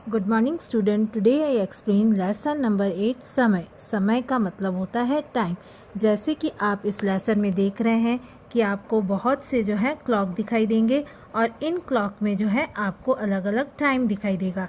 Good morning student. Today I explain lesson number 8 समय। समय का मतलब होता है टाइम। जैसे कि आप इस लेसन में देख रहे हैं कि आपको बहुत से जो है क्लॉक दिखाई देंगे और इन क्लॉक में जो है आपको अलग अलग टाइम दिखाई देगा।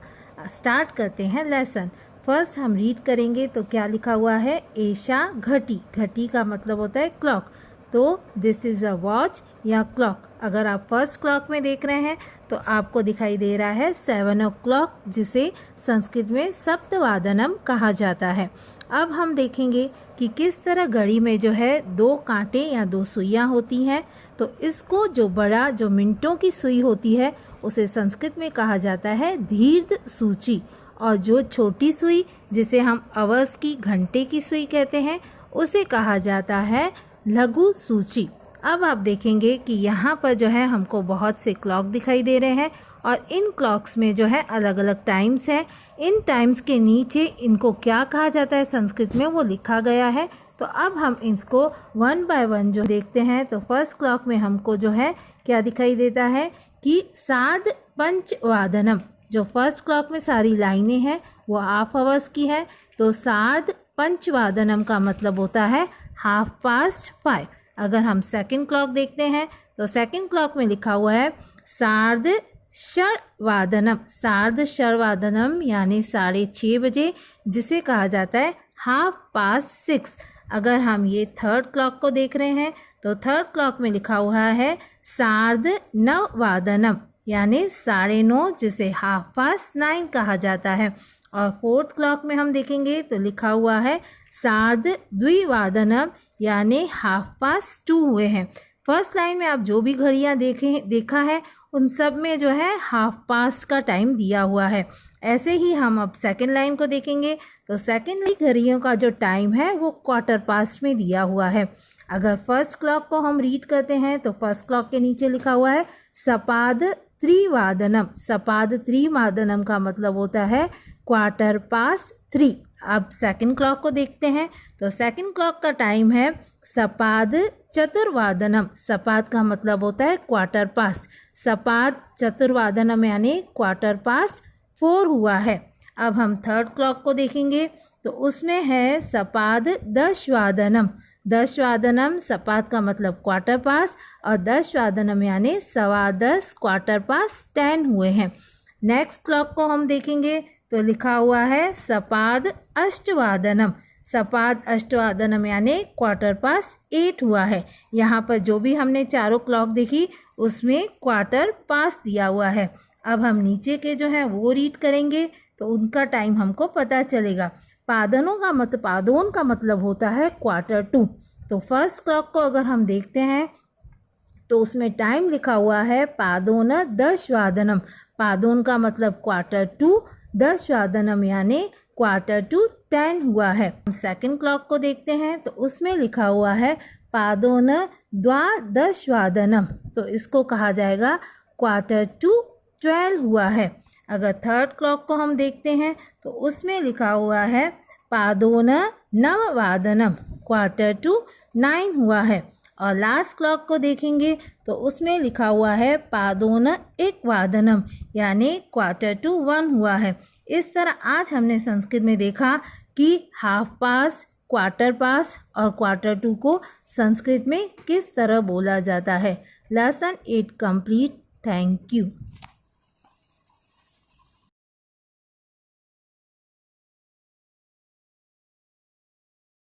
स्टार्ट करते हैं लेसन। फर्स्ट हम रीड करेंगे तो क्या लिखा हुआ है, एशा घटी। घटी का मतलब होता है क्लॉक, तो दिस इज़ अ वॉच या क्लॉक। अगर आप फर्स्ट क्लॉक में देख रहे हैं तो आपको दिखाई दे रहा है 7 o'clock, जिसे संस्कृत में सप्तवादनम कहा जाता है। अब हम देखेंगे कि किस तरह घड़ी में जो है 2 कांटे या 2 सुइयां होती हैं। तो इसको जो बड़ा जो मिनटों की सुई होती है उसे संस्कृत में कहा जाता है दीर्घ सूची, और जो छोटी सुई जिसे हम अवर्स की घंटे की सुई कहते हैं उसे कहा जाता है लघु सूची। अब आप देखेंगे कि यहाँ पर जो है हमको बहुत से क्लॉक दिखाई दे रहे हैं और इन क्लॉक्स में जो है अलग अलग टाइम्स हैं। इन टाइम्स के नीचे इनको क्या कहा जाता है संस्कृत में वो लिखा गया है। तो अब हम इसको वन बाय वन जो देखते हैं तो फर्स्ट क्लॉक में हमको जो है क्या दिखाई देता है कि सार्ध पंचवादनम। जो फर्स्ट क्लॉक में सारी लाइनें हैं वो हाफ आवर्स की है, तो सार्ध पंचवादनम का मतलब होता है 5:30। अगर हम सेकंड क्लॉक देखते हैं तो सेकंड क्लॉक में लिखा हुआ है सार्ध षड्वादनम। सार्ध षड्वादनम यानी 6:30 बजे, जिसे कहा जाता है 6:30। अगर हम ये थर्ड क्लॉक को देख रहे हैं तो थर्ड क्लॉक में लिखा हुआ है सार्ध नववादनम यानी 9:30, जिसे 9:30 कहा जाता है। और फोर्थ क्लॉक में हम देखेंगे तो लिखा हुआ है सार्ध द्विवादनम यानी 2:30 हुए हैं। फर्स्ट लाइन में आप जो भी घड़ियां देखा है उन सब में जो है 2:30 का टाइम दिया हुआ है। ऐसे ही हम अब सेकंड लाइन को देखेंगे तो सेकंड घड़ियों का जो टाइम है वो 4:15 में दिया हुआ है। अगर फर्स्ट क्लॉक को हम रीड करते हैं तो फर्स्ट क्लॉक के नीचे लिखा हुआ है सपाद त्रिवादनम। सपाद त्रिवादनम का मतलब होता है 3:15। अब सेकंड क्लॉक को देखते हैं तो सेकंड क्लॉक का टाइम है सपाद चतुर्वादनम। सपाद का मतलब होता है 4:15। सपाद चतुर्वादनम यानी 4:15 हुआ है। अब हम थर्ड क्लॉक को देखेंगे तो उसमें है सपाद दशवादनम। दशवादनम सपाद का मतलब 4:15 और दशवादनम यानी 10:15, 10:15 हुए हैं। नेक्स्ट क्लॉक को हम देखेंगे तो लिखा हुआ है सपाद अष्टवादनम। सपाद अष्टवादनम यानी 8:15 हुआ है। यहाँ पर जो भी हमने चारों क्लॉक देखी उसमें 4:15 दिया हुआ है। अब हम नीचे के जो है वो रीड करेंगे तो उनका टाइम हमको पता चलेगा। पादोन का मतलब होता है 1/4। तो फर्स्ट क्लॉक को अगर हम देखते हैं तो उसमें टाइम लिखा हुआ है पादोन दशवादनम। पादोन का मतलब 1/4, दशवादनम यानी 9:45 हुआ है। हम सेकंड क्लॉक को देखते हैं तो उसमें लिखा हुआ है पादोन द्वादशवादनम, तो इसको कहा जाएगा 11:45 हुआ है। अगर थर्ड क्लॉक को हम देखते हैं तो उसमें लिखा हुआ है पादोन नववादनम, 9:45 हुआ है। और लास्ट क्लॉक को देखेंगे तो उसमें लिखा हुआ है पादोन एकवादनम यानी 1:45 हुआ है। इस तरह आज हमने संस्कृत में देखा कि 2:30, 4:15 और 1/4 को संस्कृत में किस तरह बोला जाता है। Lesson 8 complete. Thank you.